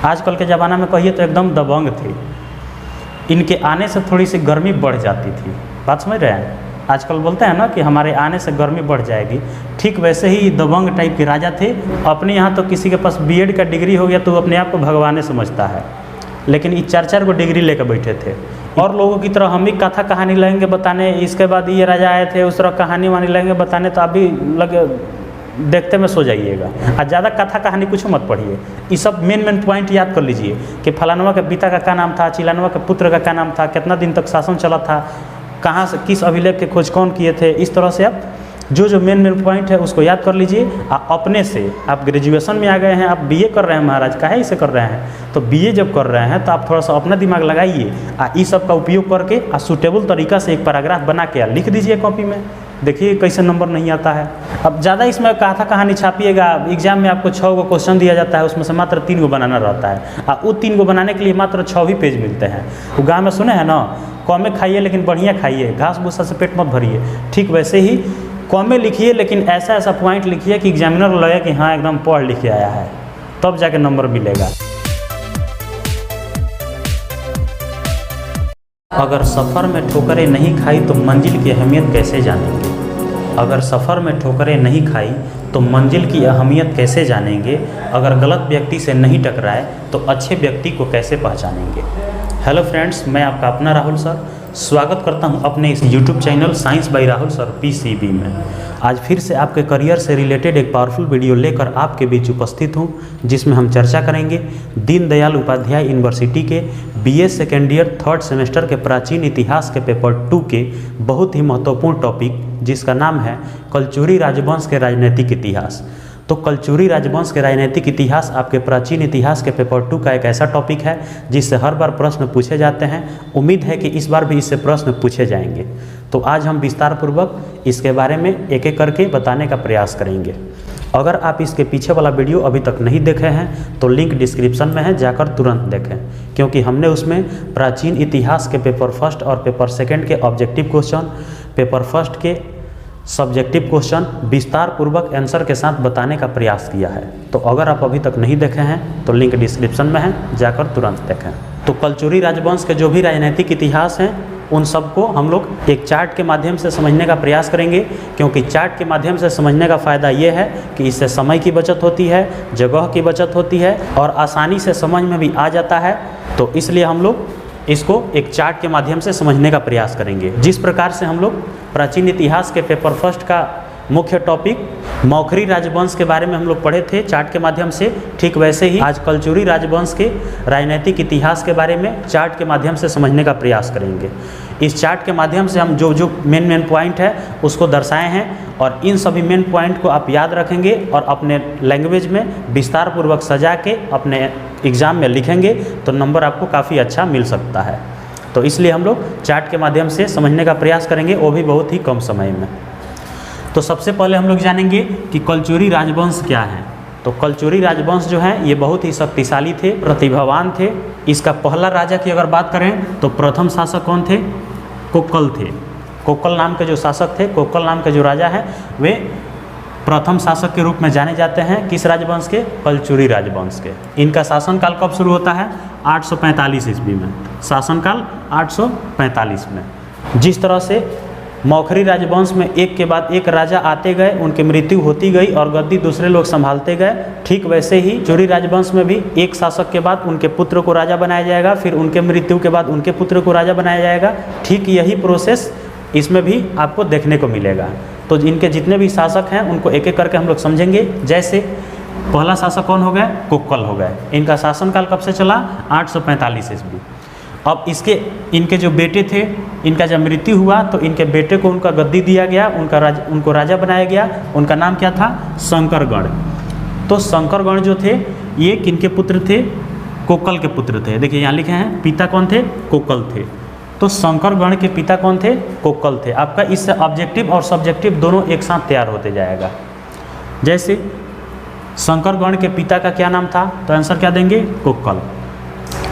आजकल के ज़माना में कहिए तो एकदम दबंग थे। इनके आने से थोड़ी सी गर्मी बढ़ जाती थी। बात समझ रहे हैं? आजकल बोलते हैं ना कि हमारे आने से गर्मी बढ़ जाएगी, ठीक वैसे ही दबंग टाइप के राजा थे। अपने यहाँ तो किसी के पास बीएड का डिग्री हो गया तो अपने आप को भगवान समझता है, लेकिन ये 4-4 को डिग्री लेकर बैठे थे। और लोगों की तरह हम भी कथा कहानी लगेंगे बताने, इसके बाद ये राजा आए थे उस तरह कहानी वानी लगेंगे बताने, तो आप भी लगे देखते में सो जाइएगा। और ज़्यादा कथा कहानी कुछ मत पढ़िए, ये सब मेन पॉइंट याद कर लीजिए कि फलानवा के पिता का क्या नाम था, चिलानवा के पुत्र का क्या नाम था, कितना दिन तक शासन चला था, कहाँ से किस अभिलेख के खोज कौन किए थे। इस तरह से आप जो मेन पॉइंट है उसको याद कर लीजिए। अपने से आप ग्रेजुएशन में आ गए हैं, आप बीए कर रहे हैं महाराज, काहे इसे कर रहे हैं, तो बीए जब कर रहे हैं तो आप थोड़ा सा अपना दिमाग लगाइए इस सब का उपयोग करके सूटेबल तरीका से एक पैराग्राफ बना के लिख दीजिए कॉपी में। देखिए कैसे नंबर नहीं आता है। अब ज़्यादा इसमें कथा कहानी छापिएगा, एग्जाम में आपको 6 गो क्वेश्चन दिया जाता है, उसमें से मात्र 3 गो बनाना रहता है और वो 3 गो बनाने के लिए मात्र 6 ही पेज मिलते हैं। वो गाँव में सुने हैं ना, कौमे खाइए लेकिन बढ़िया खाइए, घास भूसा से पेट मत भरिए। ठीक वैसे ही कौमे लिखिए लेकिन ऐसा ऐसा पॉइंट लिखिए कि एग्जामिनर को लगे कि हाँ एकदम पढ़ लिख के आया है, तब जाके नंबर मिलेगा। अगर सफ़र में ठोकरें नहीं खाई तो मंजिल की अहमियत कैसे जानेंगे। अगर सफ़र में ठोकरें नहीं खाई तो मंजिल की अहमियत कैसे जानेंगे। अगर गलत व्यक्ति से नहीं टकराए तो अच्छे व्यक्ति को कैसे पहचानेंगे। हेलो फ्रेंड्स, मैं आपका अपना राहुल सर स्वागत करता हूं अपने इस YouTube channel science by Rahul sir PCB में। आज फिर से आपके करियर से रिलेटेड एक पावरफुल वीडियो लेकर आपके बीच उपस्थित हूं, जिसमें हम चर्चा करेंगे दीनदयाल उपाध्याय यूनिवर्सिटी के BA second year 3rd semester के प्राचीन इतिहास के पेपर 2 के बहुत ही महत्वपूर्ण टॉपिक, जिसका नाम है कलचुरी राजवंश के राजनीतिक इतिहास। तो कलचुरी राजवंश के राजनीतिक इतिहास आपके प्राचीन इतिहास के पेपर 2 का एक ऐसा टॉपिक है जिससे हर बार प्रश्न पूछे जाते हैं। उम्मीद है कि इस बार भी इससे प्रश्न पूछे जाएंगे। तो आज हम विस्तार पूर्वक इसके बारे में एक एक करके बताने का प्रयास करेंगे। अगर आप इसके पीछे वाला वीडियो अभी तक नहीं देखे हैं तो लिंक डिस्क्रिप्शन में है, जाकर तुरंत देखें, क्योंकि हमने उसमें प्राचीन इतिहास के पेपर 1 और पेपर 2 के ऑब्जेक्टिव क्वेश्चन, पेपर 1 के सब्जेक्टिव क्वेश्चन विस्तार पूर्वक आंसर के साथ बताने का प्रयास किया है। तो अगर आप अभी तक नहीं देखे हैं तो लिंक डिस्क्रिप्शन में है, जाकर तुरंत देखें। तो कलचुरी राजवंश के जो भी राजनीतिक इतिहास हैं उन सबको हम लोग एक चार्ट के माध्यम से समझने का प्रयास करेंगे, क्योंकि चार्ट के माध्यम से समझने का फ़ायदा ये है कि इससे समय की बचत होती है, जगह की बचत होती है और आसानी से समझ में भी आ जाता है। तो इसलिए हम लोग इसको एक चार्ट के माध्यम से समझने का प्रयास करेंगे। जिस प्रकार से हम लोग प्राचीन इतिहास के पेपर 1 का मुख्य टॉपिक मौखरी राजवंश के बारे में हम लोग पढ़े थे चार्ट के माध्यम से, ठीक वैसे ही आज कलचुरी राजवंश के राजनीतिक इतिहास के बारे में चार्ट के माध्यम से समझने का प्रयास करेंगे। इस चार्ट के माध्यम से हम जो मेन पॉइंट है उसको दर्शाए हैं और इन सभी मेन पॉइंट को आप याद रखेंगे और अपने लैंग्वेज में विस्तार पूर्वक सजा के अपने एग्ज़ाम में लिखेंगे तो नंबर आपको काफ़ी अच्छा मिल सकता है। तो इसलिए हम लोग चार्ट के माध्यम से समझने का प्रयास करेंगे, वो भी बहुत ही कम समय में। तो सबसे पहले हम लोग जानेंगे कि कलचुरी राजवंश क्या है। तो कलचुरी राजवंश जो है ये बहुत ही शक्तिशाली थे, प्रतिभावान थे। इसका पहला राजा की अगर बात करें तो प्रथम शासक कौन थे? कोक्कल थे। कोक्कल नाम के जो शासक थे, कोक्कल नाम के जो राजा हैं वे प्रथम शासक के रूप में जाने जाते हैं। किस राजवंश के? कलचुरी राजवंश के। इनका शासनकाल कब शुरू होता है? 845 ईस्वी में। शासनकाल 845 में। जिस तरह से मौखरी राजवंश में एक के बाद एक राजा आते गए, उनकी मृत्यु होती गई और गद्दी दूसरे लोग संभालते गए, ठीक वैसे ही कलचुरी राजवंश में भी एक शासक के बाद उनके पुत्र को राजा बनाया जाएगा, फिर उनके मृत्यु के बाद उनके पुत्र को राजा बनाया जाएगा। ठीक यही प्रोसेस इसमें भी आपको देखने को मिलेगा। तो इनके जितने भी शासक हैं उनको एक एक करके हम लोग समझेंगे। जैसे पहला शासक कौन हो गए? कोक्कल हो गए। इनका शासनकाल कब से चला? 845 ईस्वी। अब इनके जो बेटे थे, इनका जब मृत्यु हुआ तो इनके बेटे को उनका गद्दी दिया गया, उनको राजा बनाया गया। उनका नाम क्या था? शंकरगढ़। तो शंकरगढ़ जो थे ये किनके पुत्र थे? कोक्कल के पुत्र थे। देखिए यहाँ लिखे हैं, पिता कौन थे? कोक्कल थे। तो शंकरगढ़ के पिता कौन थे? कोक्कल थे। आपका इससे ऑब्जेक्टिव और सब्जेक्टिव दोनों एक साथ तैयार होते जाएगा। जैसे शंकरगढ़ के पिता का क्या नाम था? तो आंसर क्या देंगे? कोक्कल।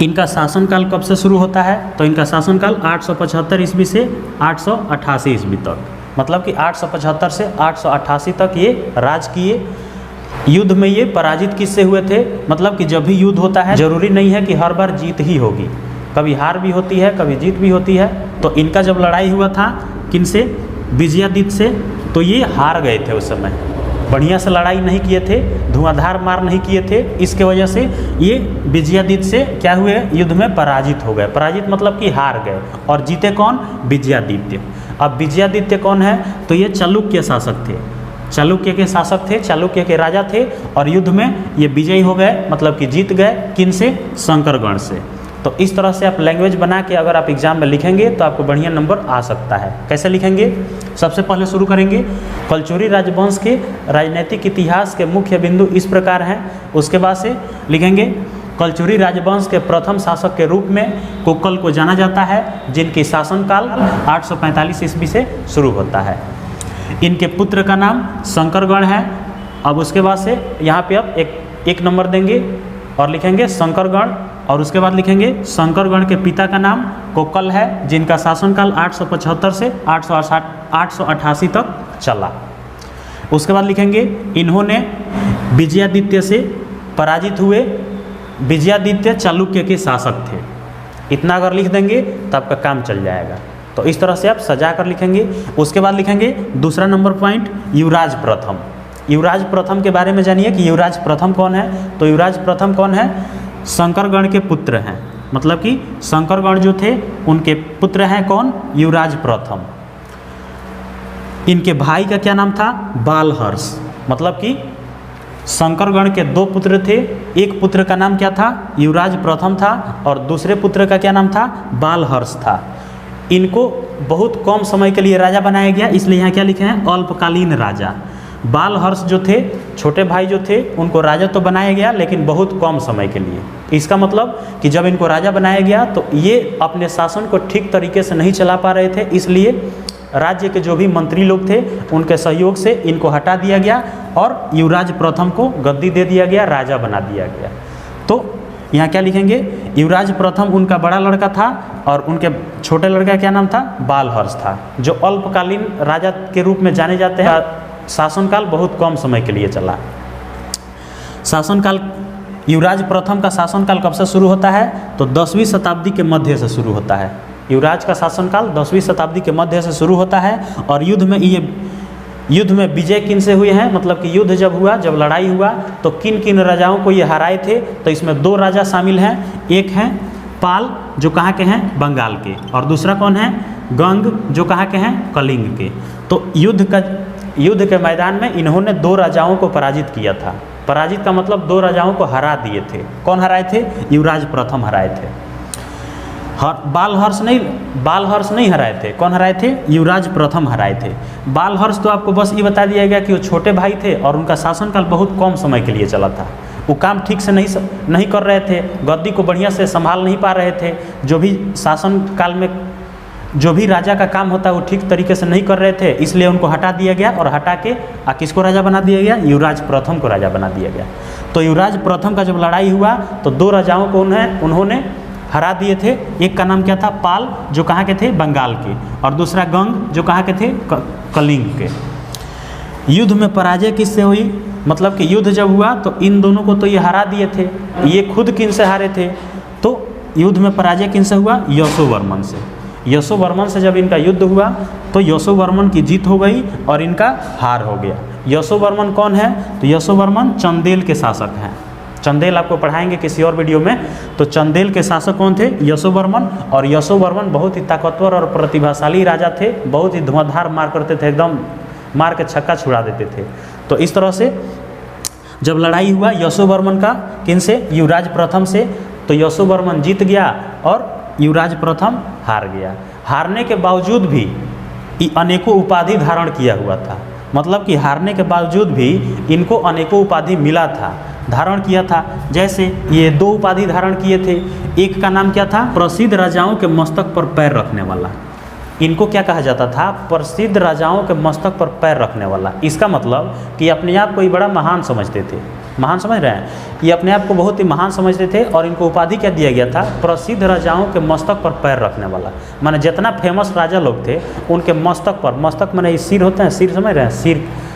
इनका शासनकाल कब से शुरू होता है? तो इनका शासनकाल 875 ईस्वी से 888 ईस्वी तक, मतलब कि 875 से 888 तक ये राज किए। युद्ध में ये पराजित किससे हुए थे? मतलब कि जब भी युद्ध होता है जरूरी नहीं है कि हर बार जीत ही होगी, कभी हार भी होती है, कभी जीत भी होती है। तो इनका जब लड़ाई हुआ था किनसे? विजयादित्य से, तो ये हार गए थे उस समय, बढ़िया से लड़ाई नहीं किए थे, धुआंधार मार नहीं किए थे, इसके वजह से ये विजयादित्य से क्या हुए? युद्ध में पराजित हो गए। पराजित मतलब कि हार गए। और जीते कौन? विजयादित्य। अब विजयादित्य कौन है? तो ये चालुक्य शासक थे, चालुक्य के शासक थे, चालुक्य के राजा थे। और युद्ध में ये विजयी हो गए, मतलब कि जीत गए। किन से? शंकरगण से। तो इस तरह से आप लैंग्वेज बना के अगर आप एग्जाम में लिखेंगे तो आपको बढ़िया नंबर आ सकता है। कैसे लिखेंगे? सबसे पहले शुरू करेंगे, कलचुरी राजवंश के राजनीतिक इतिहास के मुख्य बिंदु इस प्रकार हैं। उसके बाद से लिखेंगे, कलचुरी राजवंश के प्रथम शासक के रूप में कोकल को जाना जाता है, जिनकी शासनकाल 845 ईस्वी से शुरू होता है। इनके पुत्र का नाम शंकरगण है। अब उसके बाद से यहाँ पे अब एक नंबर देंगे और लिखेंगे शंकरगण। और उसके बाद लिखेंगे शंकरगण के पिता का नाम कोकल है, जिनका शासनकाल 875 से 888 तक चला। उसके बाद लिखेंगे इन्होंने विजयादित्य से पराजित हुए। विजयादित्य चालुक्य के शासक थे। इतना अगर लिख देंगे तो आपका काम चल जाएगा। तो इस तरह से आप सजा कर लिखेंगे। उसके बाद लिखेंगे दूसरा नंबर पॉइंट, युवराज प्रथम। युवराज प्रथम के बारे में जानिए कि युवराज प्रथम कौन है। तो युवराज प्रथम कौन है? शंकरगण के पुत्र हैं, मतलब कि शंकरगण जो थे उनके पुत्र हैं कौन? युवराज प्रथम। इनके भाई का क्या नाम था? बालहर्ष। मतलब कि शंकरगण के दो पुत्र थे, एक पुत्र का नाम क्या था? युवराज प्रथम था, और दूसरे पुत्र का क्या नाम था? बालहर्ष था। इनको बहुत कम समय के लिए राजा बनाया गया, इसलिए यहाँ क्या लिखे हैं? अल्पकालीन राजा। बालहर्ष जो थे, छोटे भाई जो थे, उनको राजा तो बनाया गया लेकिन बहुत कम समय के लिए। इसका मतलब कि जब इनको राजा बनाया गया तो ये अपने शासन को ठीक तरीके से नहीं चला पा रहे थे, इसलिए राज्य के जो भी मंत्री लोग थे उनके सहयोग से इनको हटा दिया गया और युवराज प्रथम को गद्दी दे दिया गया, राजा बना दिया गया। तो यहाँ क्या लिखेंगे? युवराज प्रथम उनका बड़ा लड़का था और उनके छोटे लड़का क्या नाम था? बालहर्ष था, जो अल्पकालीन राजा के रूप में जाने जाते हैं। शासनकाल बहुत कम समय के लिए चला। शासनकाल, युवराज प्रथम का शासनकाल कब से शुरू होता है? तो 10वीं शताब्दी के मध्य से शुरू होता है। युवराज का शासनकाल 10वीं शताब्दी के मध्य से शुरू होता है। और युद्ध में विजय किन से हुए हैं? मतलब कि युद्ध जब हुआ, जब लड़ाई हुआ तो किन किन राजाओं को ये हराए थे? तो इसमें दो राजा शामिल हैं। एक हैं पाल, जो कहाँ के हैं? बंगाल के, और दूसरा कौन है? गंग, जो कहाँ के हैं? कलिंग के। तो युद्ध के मैदान में इन्होंने दो राजाओं को पराजित किया था। पराजित का मतलब दो राजाओं को हरा दिए थे। कौन हराए थे? युवराज प्रथम हराए थे। बालहर्ष नहीं हराए थे। कौन हराए थे? युवराज प्रथम हराए थे। बालहर्ष तो आपको बस ये बता दिया गया कि वो छोटे भाई थे और उनका शासनकाल बहुत कम समय के लिए चला था। वो काम ठीक से नहीं कर रहे थे, गद्दी को बढ़िया से संभाल नहीं पा रहे थे। जो भी शासनकाल में जो भी राजा का काम होता है वो ठीक तरीके से नहीं कर रहे थे, इसलिए उनको हटा दिया गया। और हटा के किसको राजा बना दिया गया? युवराज प्रथम को राजा बना दिया गया। तो युवराज प्रथम का जब लड़ाई हुआ तो दो राजाओं को उन्होंने हरा दिए थे। एक का नाम क्या था? पाल, जो कहाँ के थे? बंगाल के, और दूसरा गंग, जो कहाँ के थे? कलिंग के। युद्ध में पराजय किससे हुई? मतलब कि युद्ध जब हुआ तो इन दोनों को तो ये हरा दिए थे। ये खुद किन से हारे थे? तो युद्ध में पराजय किन से हुआ? यशोवर्मन से। यशोवर्मन से जब इनका युद्ध हुआ तो यशोवर्मन की जीत हो गई और इनका हार हो गया। यशोवर्मन कौन है? तो यशोवर्मन चंदेल के शासक हैं। चंदेल आपको पढ़ाएंगे किसी और वीडियो में। तो चंदेल के शासक कौन थे? यशोवर्मन। और यशोवर्मन बहुत ही ताकतवर और प्रतिभाशाली राजा थे, बहुत ही धुआंधार मार करते थे, एकदम मार के छक्का छुड़ा देते थे। तो इस तरह से जब लड़ाई हुआ यशोवर्मन का किन से? युवराज प्रथम से, तो यशोवर्मन जीत गया और युवराज प्रथम हार गया। हारने के बावजूद भी अनेकों उपाधि धारण किया हुआ था। मतलब कि हारने के बावजूद भी इनको अनेकों उपाधि मिला था, धारण किया था। जैसे ये दो उपाधि धारण किए थे। एक का नाम क्या था? प्रसिद्ध राजाओं के मस्तक पर पैर रखने वाला। इनको क्या कहा जाता था? प्रसिद्ध राजाओं के मस्तक पर पैर रखने वाला। इसका मतलब कि अपने आप को ही बड़ा महान समझते थे। महान समझ रहे हैं? ये अपने आप को बहुत ही महान समझते थे और इनको उपाधि क्या दिया गया था? प्रसिद्ध राजाओं के मस्तक पर पैर रखने वाला। माने जितना फेमस राजा लोग थे उनके मस्तक पर, मस्तक माने सिर होते हैं, सिर समझ रहे हैं?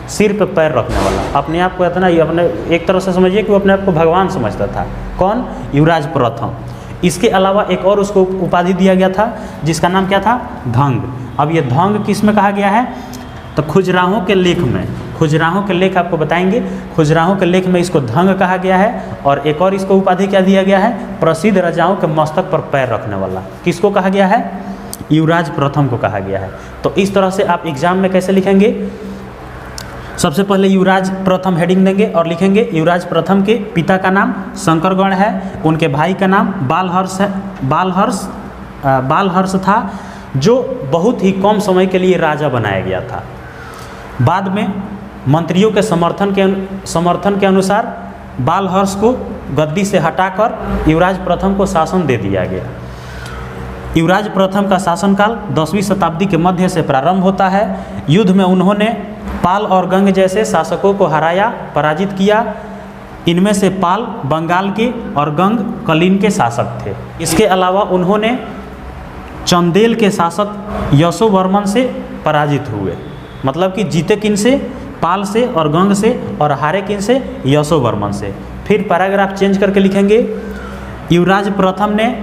सिर पे पैर रखने वाला, अपने आप को इतना ही अपने एक तरह से समझिए कि वो अपने आप को भगवान समझता था। कौन? युवराज प्रथम। इसके अलावा एक और उसको उपाधि दिया गया था जिसका नाम क्या था? धंग। अब ये धंग किस में कहा गया है? तो खुजराहों के लेख में, खुजराहों के लेख आपको बताएंगे, खुजराहों के लेख में इसको धंग कहा गया है। और एक और इसको उपाधि क्या दिया गया है? प्रसिद्ध राजाओं के मस्तक पर पैर रखने वाला। किसको कहा गया है? युवराज प्रथम को कहा गया है। तो इस तरह से आप एग्जाम में कैसे लिखेंगे? सबसे पहले युवराज प्रथम हेडिंग देंगे और लिखेंगे युवराज प्रथम के पिता का नाम शंकरगण है, उनके भाई का नाम बालहर्ष है। बालहर्ष था जो बहुत ही कम समय के लिए राजा बनाया गया था। बाद में मंत्रियों के समर्थन के अनुसार बालहर्ष को गद्दी से हटाकर युवराज प्रथम को शासन दे दिया गया। युवराज प्रथम का शासनकाल 10वीं शताब्दी के मध्य से प्रारंभ होता है। युद्ध में उन्होंने पाल और गंग जैसे शासकों को हराया, पराजित किया। इनमें से पाल बंगाल के और गंग कलिन के शासक थे। इसके अलावा उन्होंने चंदेल के शासक यशोवर्मन से पराजित हुए। मतलब कि जीते किन से? पाल से और गंग से, और हारे किन से? यशोवर्मन से। फिर पैराग्राफ चेंज करके लिखेंगे युवराज प्रथम ने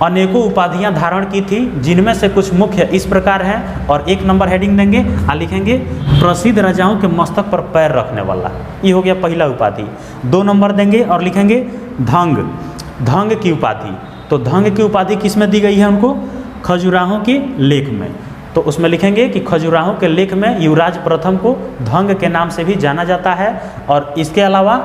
अनेकों उपाधियां धारण की थी, जिनमें से कुछ मुख्य इस प्रकार हैं, और 1 नंबर हेडिंग देंगे और लिखेंगे प्रसिद्ध राजाओं के मस्तक पर पैर रखने वाला। ये हो गया पहला उपाधि। 2 नंबर देंगे और लिखेंगे धंग, धंग की उपाधि। तो धंग की उपाधि किस में दी गई है उनको? खजुराहों के लेख में। तो उसमें लिखेंगे कि खजुराहों के लेख में युवराज प्रथम को धंग के नाम से भी जाना जाता है, और इसके अलावा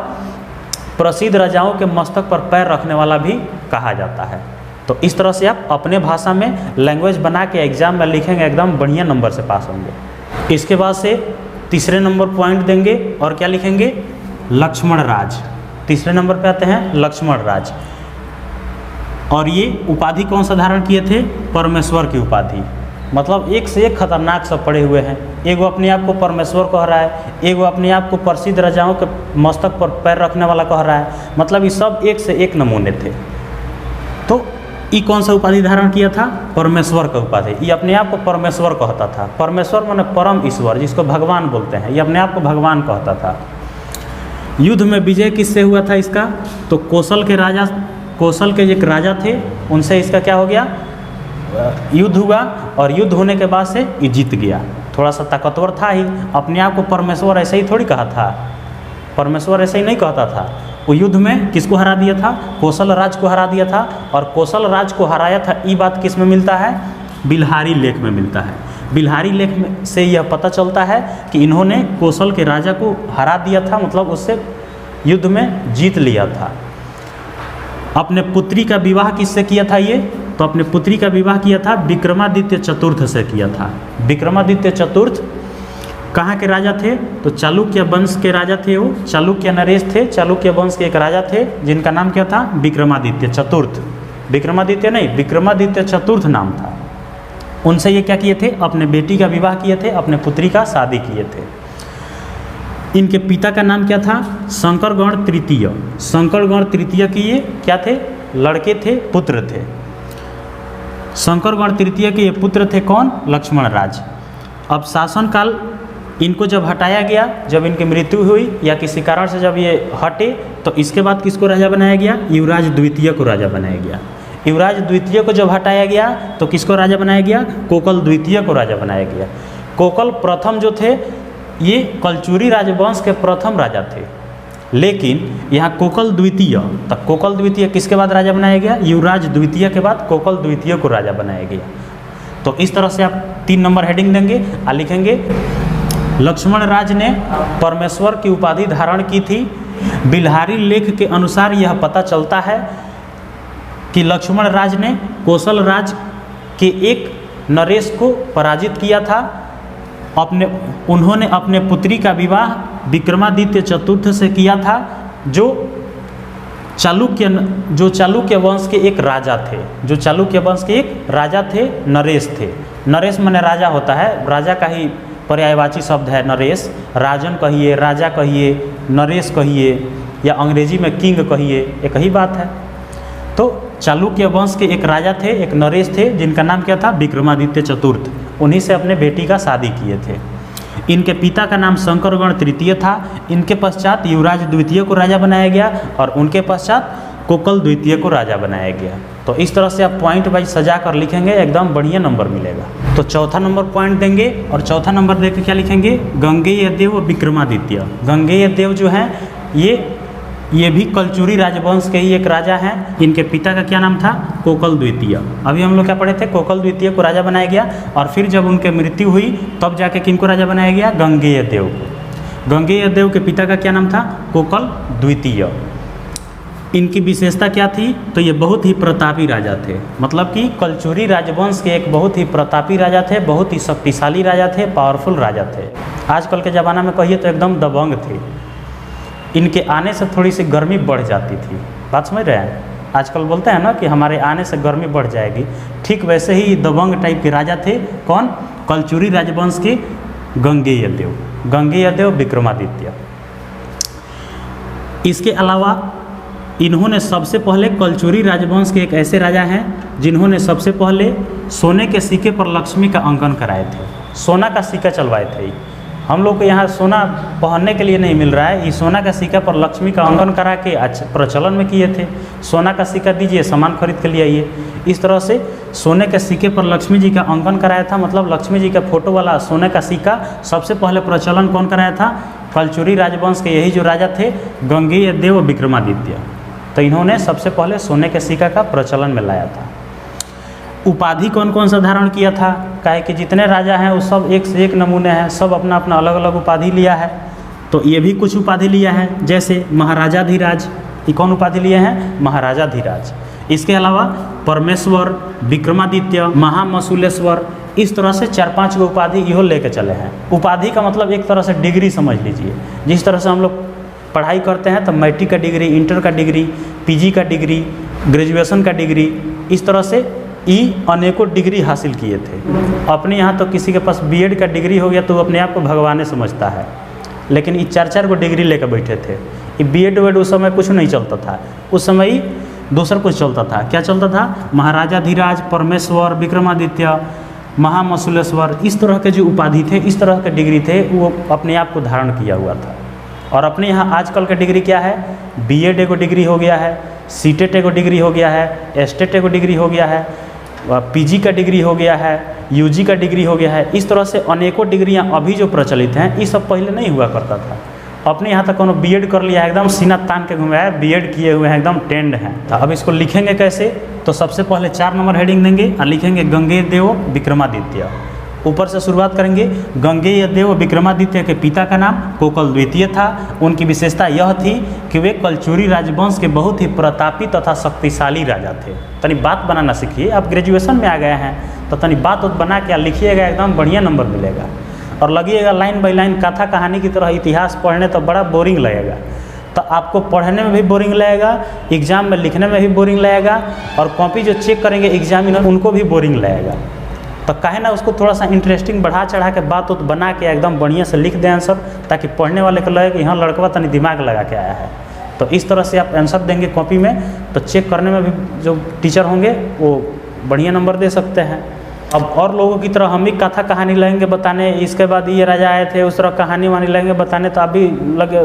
प्रसिद्ध राजाओं के मस्तक पर पैर रखने वाला भी कहा जाता है। तो इस तरह से आप अपने भाषा में लैंग्वेज बना के एग्जाम में लिखेंगे, एकदम बढ़िया नंबर से पास होंगे। इसके बाद से तीसरे नंबर पॉइंट देंगे और क्या लिखेंगे? लक्ष्मण राज। तीसरे नंबर पे आते हैं लक्ष्मण राज। और ये उपाधि कौन सा धारण किए थे? परमेश्वर की उपाधि। मतलब एक से एक खतरनाक सब पड़े हुए हैं। एगो अपने आप को परमेश्वर कह रहा है, एगो अपने आप को प्रसिद्ध राजाओं के मस्तक पर पैर रखने वाला कह रहा है। मतलब ये सब एक से एक नमूने थे। तो ये कौन सा उपाधि धारण किया था? परमेश्वर का उपाधि। ये अपने आप को परमेश्वर कहता था। परमेश्वर माने परम ईश्वर, जिसको भगवान बोलते हैं। ये अपने आप को भगवान कहता था। युद्ध में विजय किससे हुआ था इसका? तो कौशल के एक राजा थे, उनसे इसका क्या हो गया? युद्ध हुआ, और युद्ध होने के बाद से ये जीत गया। थोड़ा सा ताकतवर था ही। अपने आप को परमेश्वर ऐसे ही थोड़ी कहा था, परमेश्वर ऐसे ही नहीं कहता था। वो युद्ध में किसको हरा दिया था? कौशल राज को हरा दिया था। और कौशल राज को हराया था, ये बात किस में मिलता है? बिल्हारी लेख में मिलता है। बिल्हारी लेख में से यह पता चलता है कि इन्होंने कौशल के राजा को हरा दिया था, मतलब उससे युद्ध में जीत लिया था। अपने पुत्री का विवाह किससे किया था ये? तो अपने पुत्री का विवाह किया था विक्रमादित्य चतुर्थ से किया था। विक्रमादित्य चतुर्थ कहाँ के राजा थे? तो चालुक्य वंश के राजा थे। वो चालुक्य नरेश थे, चालुक्य वंश के एक राजा थे जिनका नाम क्या था? विक्रमादित्य चतुर्थ। विक्रमादित्य नहीं, विक्रमादित्य चतुर्थ नाम था। उनसे ये क्या किए थे? अपने बेटी का विवाह किए थे, अपने पुत्री का शादी किए थे। इनके पिता का नाम क्या था? शंकरगण तृतीय। शंकरगण तृतीय के ये क्या थे? लड़के थे, पुत्र थे। शंकरगण तृतीय के ये पुत्र थे कौन? लक्ष्मण राज। अब शासनकाल इनको जब हटाया गया, जब इनकी मृत्यु हुई या किसी कारण से जब ये हटे, तो इसके बाद किसको राजा बनाया गया? युवराज द्वितीय को राजा बनाया गया। युवराज द्वितीय को जब हटाया गया तो किसको राजा बनाया गया? कोकल द्वितीय को राजा बनाया गया। कोकल प्रथम जो थे ये कलचुरी राजवंश के प्रथम राजा थे, लेकिन यहाँ कोकल द्वितीय, तब कोकल द्वितीय किसके बाद राजा बनाया गया? युवराज द्वितीय के बाद कोकल द्वितीय को राजा बनाया गया। तो इस तरह से आप 3 नंबर हेडिंग देंगे और लिखेंगे लक्ष्मण राज ने परमेश्वर की उपाधि धारण की थी। बिल्हारी लेख के अनुसार यह पता चलता है कि लक्ष्मण राज ने कौशल राज के एक नरेश को पराजित किया था। उन्होंने अपने पुत्री का विवाह विक्रमादित्य चतुर्थ से किया था, जो चालुक्य वंश के एक राजा थे। जो चालुक्य वंश के एक राजा थे, नरेश थे। नरेश माने राजा होता है, राजा का ही पर्यायवाची शब्द है नरेश। राजन कहिए, राजा कहिए, नरेश कहिए, या अंग्रेजी में किंग कहिए, एक ही बात है। तो चालुक्य वंश के एक राजा थे, एक नरेश थे, जिनका नाम क्या था? विक्रमादित्य चतुर्थ। उन्हीं से अपने बेटी का शादी किए थे। इनके पिता का नाम शंकरगण तृतीय था। इनके पश्चात युवराज द्वितीय को राजा बनाया गया और उनके पश्चात कोकल द्वितीय को राजा बनाया गया। तो इस तरह से आप पॉइंट वाइज सजा कर लिखेंगे, एकदम बढ़िया नंबर मिलेगा। तो चौथा नंबर पॉइंट देंगे और चौथा नंबर देकर क्या लिखेंगे, गंगेय देव और विक्रमादित्य। गंगेय देव जो हैं ये भी कलचुरी राजवंश के ही एक राजा हैं। इनके पिता का क्या नाम था, कोकल द्वितीय। अभी हम लोग क्या पढ़े थे, कोकल द्वितीय को राजा बनाया गया और फिर जब उनके मृत्यु हुई तब जाके किनको राजा बनाया गया, गंगेय देव को। गंगेय देव के पिता का क्या नाम था, कोकल द्वितीय। इनकी विशेषता क्या थी, तो ये बहुत ही प्रतापी राजा थे। मतलब कि कलचुरी राजवंश के एक बहुत ही प्रतापी राजा थे, बहुत ही शक्तिशाली राजा थे, पावरफुल राजा थे। आजकल के ज़माना में कहिए तो एकदम दबंग थे। इनके आने से थोड़ी सी गर्मी बढ़ जाती थी। बात समझ रहे हैं, आजकल बोलते हैं ना कि हमारे आने से गर्मी बढ़ जाएगी, ठीक वैसे ही दबंग टाइप के राजा थे। कौन, कलचुरी राजवंश के गंगेय देव, गंगेय देव विक्रमादित्य। इसके अलावा इन्होंने सबसे पहले कलचुरी राजवंश के एक ऐसे राजा हैं जिन्होंने सबसे पहले सोने के सिक्के पर लक्ष्मी का अंकन कराए थे। सोना का सिक्का चलवाए थे। हम लोग को यहाँ सोना पहनने के लिए नहीं मिल रहा है, ये सोना का सिक्का पर लक्ष्मी का अंकन करा के अच्छा प्रचलन में किए थे। सोना का सिक्का दीजिए, सामान खरीद के लिए आइए। इस तरह से सोने के सिक्के पर लक्ष्मी जी का अंकन कराया था। मतलब लक्ष्मी जी का फोटो वाला सोने का सिक्का सबसे पहले प्रचलन कौन कराया था, कलचुरी राजवंश के यही जो राजा थे, गंगेय देव विक्रमादित्य। तो इन्होंने सबसे पहले सोने के सिक्का का प्रचलन में लाया था। उपाधि कौन कौन सा धारण किया था, काहे कि जितने राजा हैं वो सब एक से एक नमूने हैं, सब अपना अपना अलग अलग उपाधि लिया है। तो ये भी कुछ उपाधि लिया है, जैसे महाराजाधिराज। ये कौन उपाधि लिए हैं, महाराजाधिराज। इसके अलावा परमेश्वर, विक्रमादित्य, महामसूलेश्वर, इस तरह से 4-5 गो उपाधि इहो लेके चले हैं। उपाधि का मतलब एक तरह से डिग्री समझ लीजिए। जिस तरह से हम लोग पढ़ाई करते हैं तो मैट्रिक का डिग्री, इंटर का डिग्री, पीजी का डिग्री, ग्रेजुएशन का डिग्री, इस तरह से अनेकों डिग्री हासिल किए थे। अपने यहाँ तो किसी के पास बीएड का डिग्री हो गया तो वो अपने आप को भगवान समझता है, लेकिन ये 4-4 गो डिग्री लेकर बैठे थे। ये बीएड वेड उस समय कुछ नहीं चलता था, उस समय ही दूसरा कुछ चलता था। क्या चलता था, महाराजाधिराज, परमेश्वर, विक्रमादित्य, महामसूलेश्वर, इस तरह के जो उपाधि थे, इस तरह के डिग्री थे, वो अपने आप को धारण किया हुआ था। और अपने यहाँ आजकल का डिग्री क्या है, बीएड एगो डिग्री हो गया है, सीटेट एगो डिग्री हो गया है, एस्टेट एगो डिग्री हो गया है, पीजी का डिग्री हो गया है, यूजी का डिग्री हो गया है। इस तरह से अनेकों डिग्रियाँ अभी जो प्रचलित हैं, ये सब पहले नहीं हुआ करता था। अपने यहाँ तक कोनो बीएड कर लिया है, एकदम सीना तान के घूमे है, बीएड किए हुए हैं, एकदम टेंड हैं। तो अब इसको लिखेंगे कैसे, तो सबसे पहले 4 नंबर हेडिंग देंगे और लिखेंगे गंगेय देव विक्रमादित्य। ऊपर से शुरुआत करेंगे। गंगेय देव विक्रमादित्य के पिता का नाम कोकल द्वितीय था। उनकी विशेषता यह थी कि वे कलचुरी राजवंश के बहुत ही प्रतापी तथा शक्तिशाली राजा थे। तनी बात बनाना सीखिए, आप ग्रेजुएशन में आ गए हैं तो तनी बात बना के लिखिएगा, एकदम बढ़िया नंबर मिलेगा। और लगिएगा लाइन बाई लाइन कथा कहानी की तरह इतिहास पढ़ने तो बड़ा बोरिंग लगेगा। तो आपको पढ़ने में भी बोरिंग लगेगा, एग्ज़ाम में लिखने में भी बोरिंग लगेगा, और कॉपी जो चेक करेंगे एग्जामिनर उनको भी बोरिंग लगेगा। तो काहे ना उसको थोड़ा सा इंटरेस्टिंग बढ़ा चढ़ा के बात बना के एकदम बढ़िया से लिख दें आंसर, ताकि पढ़ने वाले को लगे कि हाँ लड़का तनी दिमाग लगा के आया है। तो इस तरह से आप आंसर देंगे कॉपी में, तो चेक करने में भी जो टीचर होंगे वो बढ़िया नंबर दे सकते हैं। अब और लोगों की तरह हम भी कथा कहानी लगेंगे बताने, इसके बाद ये राजा आए थे, उस तरह कहानी वानी लगेंगे बताने, तो आप भी लगे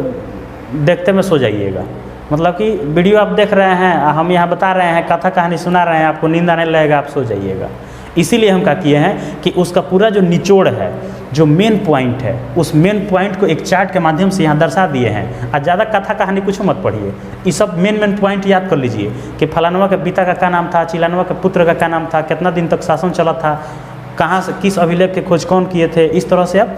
देखते में सो जाइएगा। मतलब कि वीडियो आप देख रहे हैं, हम यहाँ बता रहे हैं, कथा कहानी सुना रहे हैं, आपको नींद आने लगेगा, आप सो जाइएगा। इसीलिए हम क्या किए हैं कि उसका पूरा जो निचोड़ है, जो मेन पॉइंट है, उस मेन पॉइंट को एक चार्ट के माध्यम से यहाँ दर्शा दिए हैं। और ज़्यादा कथा कहानी कुछ मत पढ़िए, ये सब मेन पॉइंट याद कर लीजिए कि फलानवा के पिता का क्या नाम था, चिलानवा के पुत्र का क्या नाम था, कितना दिन तक शासन चला था, कहाँ से किस अभिलेख के खोज कौन किए थे। इस तरह से आप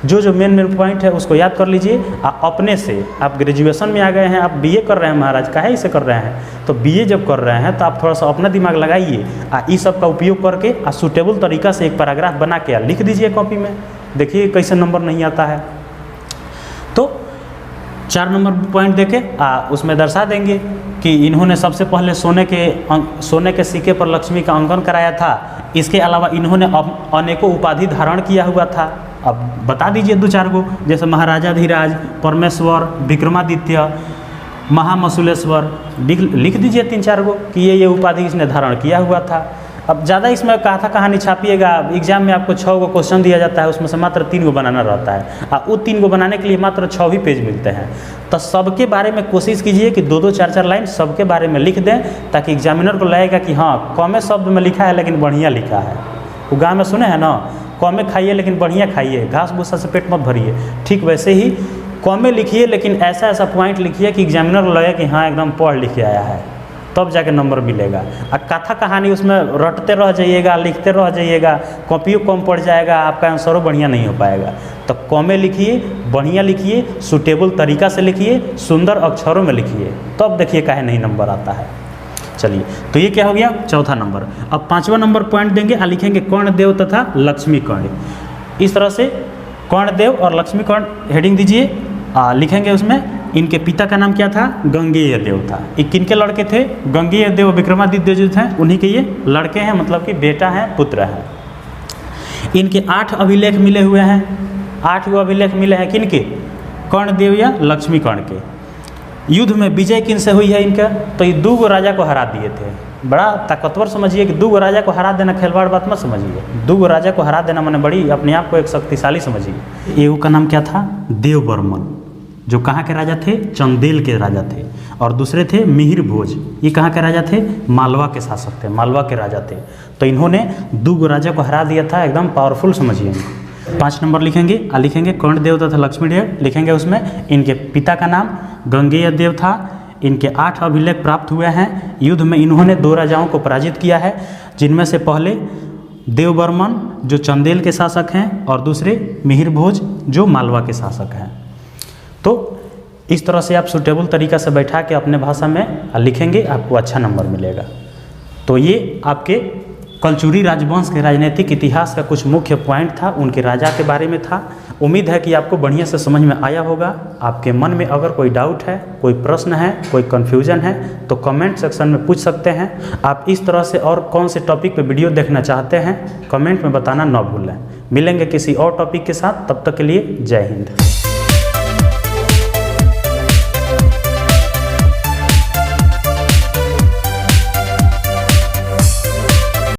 जो मेन पॉइंट है उसको याद कर लीजिए। अपने से आप ग्रेजुएशन में आ गए हैं, आप बीए कर रहे हैं, महाराज काहे इसे कर रहे हैं, तो बीए जब कर रहे हैं तो आप थोड़ा सा अपना दिमाग लगाइए, इस सब का उपयोग करके सूटेबल तरीका से एक पैराग्राफ बना के लिख दीजिए कॉपी में। देखिए कैसे नंबर नहीं आता है। तो 4 नंबर पॉइंट देके उसमें दर्शा देंगे कि इन्होंने सबसे पहले सोने के सिक्के पर लक्ष्मी का अंकन कराया था। इसके अलावा इन्होंने अनेकों उपाधि धारण किया हुआ था। अब बता दीजिए 2-4 गो, जैसे महाराजाधिराज, परमेश्वर, विक्रमादित्य, महामसूलेश्वर, लिख दीजिए 3-4 गो कि ये उपाधि इसने धारण किया हुआ था। अब ज़्यादा इसमें कथा कहानी छापिएगा, एग्जाम में आपको 6 गो क्वेश्चन दिया जाता है, उसमें से मात्र 3 गो बनाना रहता है, वो 3 गो बनाने के लिए मात्र 6 ही पेज मिलते हैं। तो सबके बारे में कोशिश कीजिए कि 2-2 4-4 लाइन सबके बारे में लिख दें, ताकि एग्जामिनर को लगेगा कि हाँ कम शब्द में लिखा है लेकिन बढ़िया लिखा है। वो गाँव में सुने हैं ना, कम खाइए लेकिन बढ़िया खाइए, घास भूसा से पेट मत भरिए। ठीक वैसे ही कम में लिखिए लेकिन ऐसा ऐसा पॉइंट लिखिए कि एग्जामिनर को लगे कि हाँ एकदम पढ़ लिख के आया है, तब जाके नंबर मिलेगा। और कथा कहानी उसमें रटते रह जाइएगा, लिखते रह जाइएगा, कॉपियों कम पड़ जाएगा, आपका आंसरों बढ़िया नहीं हो पाएगा। तो कमे लिखिए, बढ़िया लिखिए, सूटेबल तरीका से लिखिए, सुंदर अक्षरों में लिखिए, तब देखिए काहे नहीं नंबर आता है। चलिए, तो ये क्या हो गया, चौथा नंबर। अब 5वां नंबर पॉइंट देंगे, लिखेंगे कर्णदेव तथा लक्ष्मी कर्ण। इस तरह से कर्णदेव और लक्ष्मी कर्ण हेडिंग दीजिए। लिखेंगे उसमें इनके पिता का नाम क्या था, गंगेय देव था। ये किनके लड़के थे, गंगेय देव विक्रमादित्य जो थे उन्हीं के ये लड़के हैं, मतलब कि बेटा है, पुत्र है। इनके 8 अभिलेख मिले हुए हैं, 8 गो अभिलेख मिले हैं किनके, कर्णदेव या लक्ष्मी कर्ण के। युद्ध में विजय किन से हुई है इनका, तो ये 2 गो राजा को हरा दिए थे। बड़ा ताकतवर समझिए कि 2 गो राजा को हरा देना खिलवाड़ बात मत समझिए। 2 गो राजा को हरा देना मैंने बड़ी अपने आप को एक शक्तिशाली समझिए। एगो का नाम क्या था, देवबर्मन, जो कहाँ के राजा थे, चंदेल के राजा थे। और दूसरे थे मिहिर भोज, ये कहाँ के राजा थे, मालवा के शासक थे, मालवा के राजा थे। तो इन्होंने 2 गो राजा को हरा दिया था, एकदम पावरफुल समझिए इनको। 5 नंबर लिखेंगे, लिखेंगे कर्णदेव तथा लक्ष्मी देव। लिखेंगे उसमें इनके पिता का नाम गंगेय देव था। इनके 8 अभिलेख प्राप्त हुए हैं। युद्ध में इन्होंने 2 राजाओं को पराजित किया है, जिनमें से पहले देवबर्मन जो चंदेल के शासक हैं, और दूसरे मिहिर भोज जो मालवा के शासक हैं। तो इस तरह से आप सूटेबल तरीका से बैठा के अपने भाषा में लिखेंगे, आपको अच्छा नंबर मिलेगा। तो ये आपके कलचुरी राजवंश के राजनीतिक इतिहास का कुछ मुख्य पॉइंट था, उनके राजा के बारे में था। उम्मीद है कि आपको बढ़िया से समझ में आया होगा। आपके मन में अगर कोई डाउट है, कोई प्रश्न है, कोई कन्फ्यूजन है, तो कमेंट सेक्शन में पूछ सकते हैं। आप इस तरह से और कौन से टॉपिक पे वीडियो देखना चाहते हैं, कमेंट में बताना ना भूलें। मिलेंगे किसी और टॉपिक के साथ, तब तक के लिए जय हिंद।